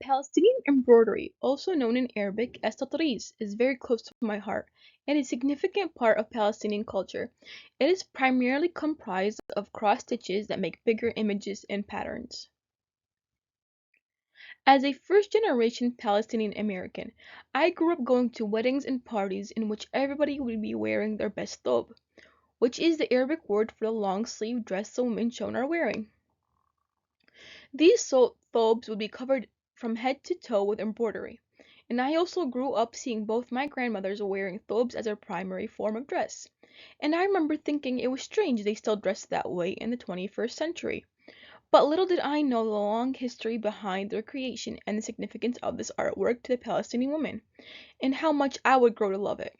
Palestinian embroidery, also known in Arabic as tatreez, is very close to my heart and a significant part of Palestinian culture. It is primarily comprised of cross stitches that make bigger images and patterns. As a first generation Palestinian American, I grew up going to weddings and parties in which everybody would be wearing their best thobe, which is the Arabic word for the long sleeve dress the women shown are wearing. These thobes would be covered from head to toe with embroidery, and I also grew up seeing both my grandmothers wearing thobes as their primary form of dress, and I remember thinking it was strange they still dressed that way in the 21st century. But little did I know the long history behind their creation and the significance of this artwork to the Palestinian women, and how much I would grow to love it.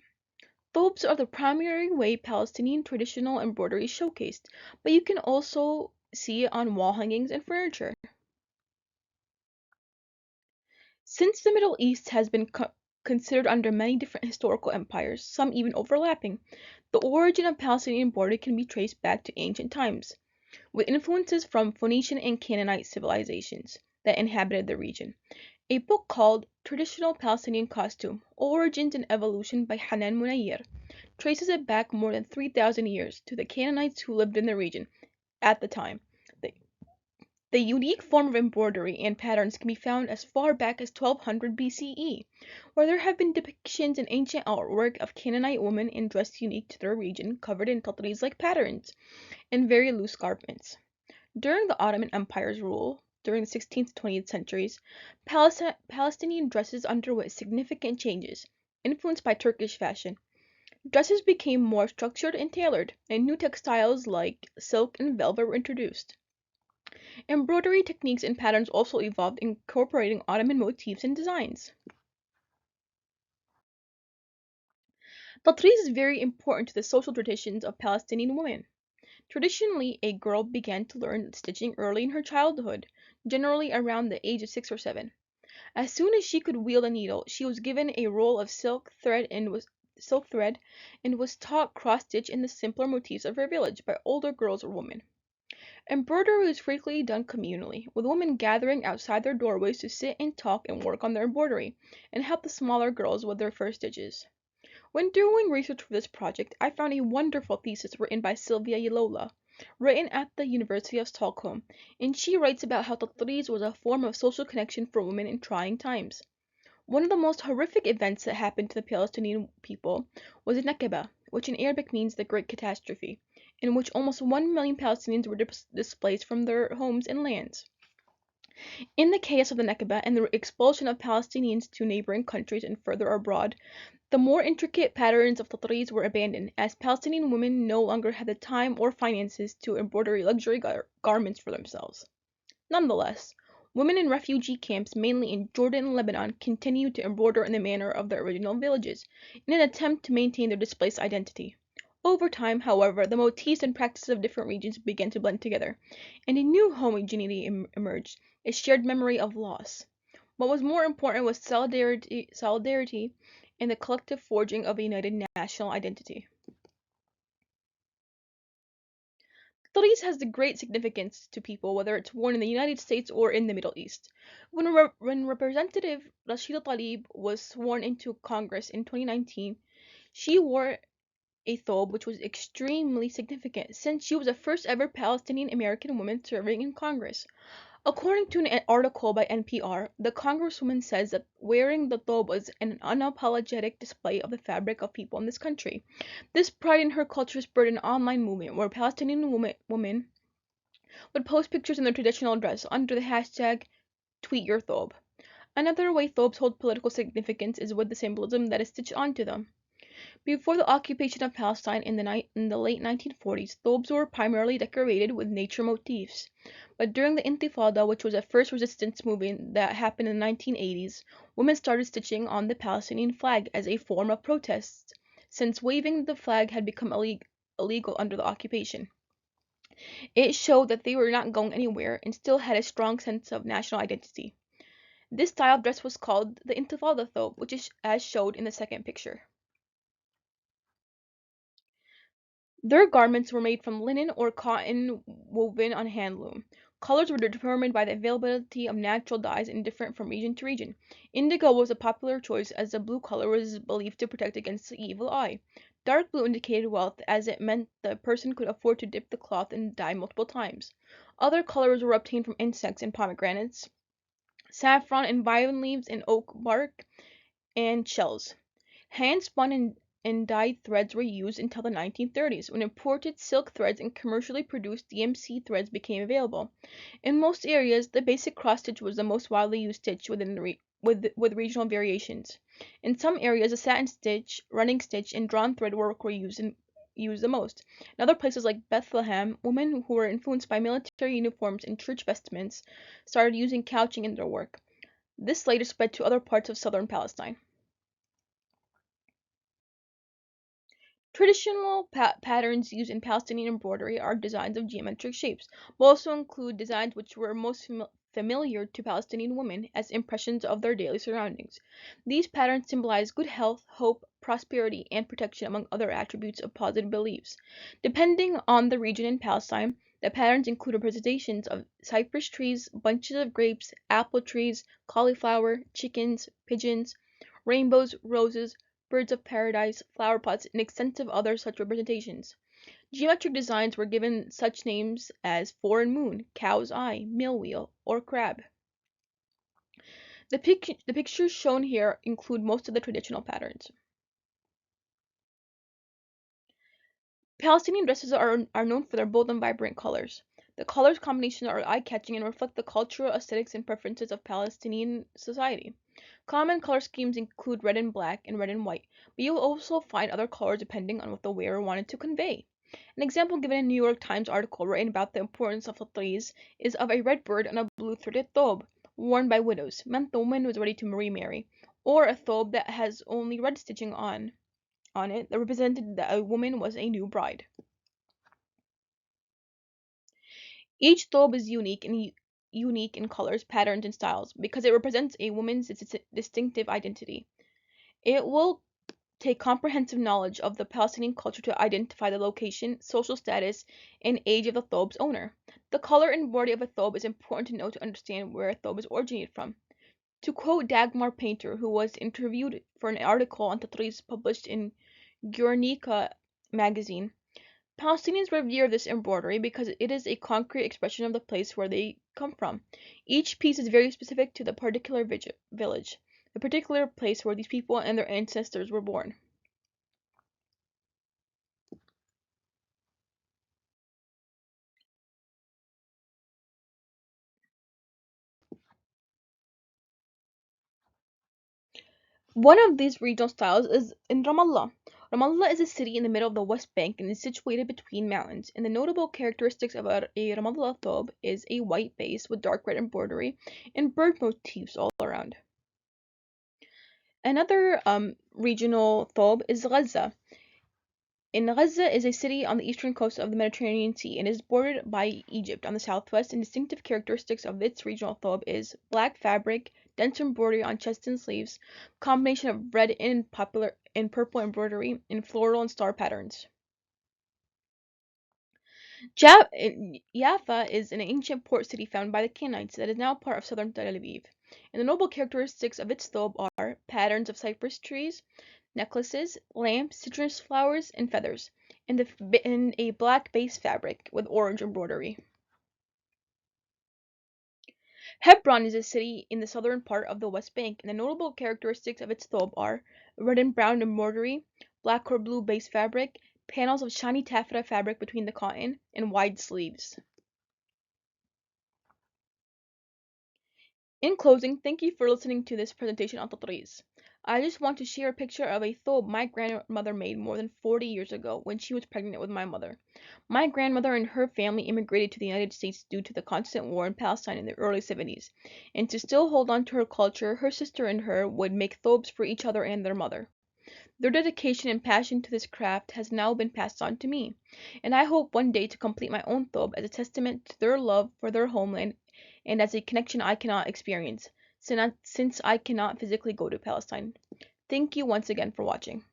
Thobes are the primary way Palestinian traditional embroidery is showcased, but you can also see it on wall hangings and furniture. Since the Middle East has been considered under many different historical empires, some even overlapping, the origin of Palestinian embroidery can be traced back to ancient times, with influences from Phoenician and Canaanite civilizations that inhabited the region. A book called Traditional Palestinian Costume: Origins and Evolution by Hanan Munayir traces it back more than 3,000 years to the Canaanites who lived in the region at the time. The the unique form of embroidery and patterns can be found as far back as 1200 BCE, where there have been depictions in ancient artwork of Canaanite women in dress unique to their region, covered in tatris-like patterns and very loose garments. During the Ottoman Empire's rule, during the 16th to 20th centuries, Palestinian dresses underwent significant changes, influenced by Turkish fashion. Dresses became more structured and tailored, and new textiles like silk and velvet were introduced. Embroidery techniques and patterns also evolved, incorporating Ottoman motifs and designs. Tatreez is very important to the social traditions of Palestinian women. Traditionally, a girl began to learn stitching early in her childhood, generally around the age of 6 or 7. As soon as she could wield a needle, she was given a roll of silk thread and was taught cross stitch in the simpler motifs of her village by older girls or women. Embroidery was frequently done communally, with women gathering outside their doorways to sit and talk and work on their embroidery, and help the smaller girls with their first stitches. When doing research for this project, I found a wonderful thesis written by Sylvia Yalola, written at the University of Stockholm, and she writes about how Tatreez was a form of social connection for women in trying times. One of the most horrific events that happened to the Palestinian people was the Nakba, which in Arabic means the Great Catastrophe, in which almost 1 million Palestinians were displaced from their homes and lands. In the chaos of the Nakba and the expulsion of Palestinians to neighboring countries and further abroad, the more intricate patterns of tatreez were abandoned, as Palestinian women no longer had the time or finances to embroider luxury garments for themselves. Nonetheless, women in refugee camps, mainly in Jordan and Lebanon, continued to embroider in the manner of their original villages, in an attempt to maintain their displaced identity. Over time, however, the motifs and practices of different regions began to blend together, and a new homogeneity emerged, a shared memory of loss. What was more important was solidarity and the collective forging of a united national identity. Tattoos has the great significance to people whether it's worn in the United States or in the Middle East. When Representative Rashida Tlaib was sworn into Congress in 2019, she wore a thobe which was extremely significant since she was the first ever Palestinian American woman serving in Congress. According to an article by NPR, the congresswoman says that wearing the thobe was an unapologetic display of the fabric of people in this country. This pride in her culture spurred an online movement where Palestinian women would post pictures in their traditional dress under the hashtag #TweetYourThobe. Another way thobes hold political significance is with the symbolism that is stitched onto them. Before the occupation of Palestine in the late 1940s, thobes were primarily decorated with nature motifs. But during the Intifada, which was the first resistance movement that happened in the 1980s, women started stitching on the Palestinian flag as a form of protest, since waving the flag had become illegal under the occupation. It showed that they were not going anywhere and still had a strong sense of national identity. This style of dress was called the Intifada thobe, which is as showed in the second picture. Their garments were made from linen or cotton woven on hand loom, Colors were determined by the availability of natural dyes and different from region to region. Indigo was a popular choice as the blue color was believed to protect against the evil eye. Dark blue indicated wealth as it meant the person could afford to dip the cloth and dye multiple times. Other colors were obtained from insects and pomegranates, saffron and vine leaves and oak bark and shells. Hand-spun and dyed threads were used until the 1930s, when imported silk threads and commercially produced DMC threads became available. In most areas, the basic cross-stitch was the most widely used stitch within with regional variations. In some areas, a satin stitch, running stitch, and drawn thread work were used the most. In other places like Bethlehem, women who were influenced by military uniforms and church vestments started using couching in their work. This later spread to other parts of southern Palestine. Traditional patterns used in Palestinian embroidery are designs of geometric shapes, but also include designs which were most familiar to Palestinian women as impressions of their daily surroundings. These patterns symbolize good health, hope, prosperity, and protection, among other attributes of positive beliefs. Depending on the region in Palestine, the patterns include representations of cypress trees, bunches of grapes, apple trees, cauliflower, chickens, pigeons, rainbows, roses, birds of paradise, flower pots, and extensive other such representations. Geometric designs were given such names as foreign moon, cow's eye, mill wheel, or crab. The pictures shown here include most of the traditional patterns. Palestinian dresses are known for their bold and vibrant colors. The colors combinations are eye-catching and reflect the cultural aesthetics and preferences of Palestinian society. Common color schemes include red and black and red and white, but you'll also find other colors depending on what the wearer wanted to convey. An example given in a New York Times article written about the importance of the trees is of a red bird on a blue threaded thobe, worn by widows, meant the woman was ready to remarry, or a thobe that has only red stitching on it that represented that a woman was a new bride. Each thobe is unique in colors, patterns, and styles because it represents a woman's distinctive identity. It will take comprehensive knowledge of the Palestinian culture to identify the location, social status, and age of the thobe's owner. The color and body of a thobe is important to know to understand where a thobe is originated from. To quote Dagmar Painter, who was interviewed for an article on Tatriz published in Guernica magazine, Palestinians revere this embroidery because it is a concrete expression of the place where they come from. Each piece is very specific to the particular village, the particular place where these people and their ancestors were born. One of these regional styles is in Ramallah. Ramallah is a city in the middle of the West Bank and is situated between mountains. And the notable characteristics of a Ramallah thobe is a white base with dark red embroidery and bird motifs all around. Another regional thobe is Gaza. In Gaza is a city on the eastern coast of the Mediterranean Sea and is bordered by Egypt on the southwest, and distinctive characteristics of its regional thobe is black fabric, dense embroidery on chest and sleeves, combination of red and popular and purple embroidery, and floral and star patterns. Jaffa is an ancient port city founded by the Canaanites that is now part of southern Tel Aviv. And the notable characteristics of its thobe are patterns of cypress trees, necklaces, lamps, citrus flowers, and feathers, in a black base fabric with orange embroidery. Hebron is a city in the southern part of the West Bank, and the notable characteristics of its thobe are red and brown embroidery, black or blue base fabric, panels of shiny taffeta fabric between the cotton, and wide sleeves. In closing, thank you for listening to this presentation on Tatriz. I just want to share a picture of a thobe my grandmother made more than 40 years ago when she was pregnant with my mother. My grandmother and her family immigrated to the United States due to the constant war in Palestine in the early 70s, and to still hold on to her culture, her sister and her would make thobes for each other and their mother. Their dedication and passion to this craft has now been passed on to me, and I hope one day to complete my own thobe as a testament to their love for their homeland and as a connection I cannot experience, since I cannot physically go to Palestine. Thank you once again for watching.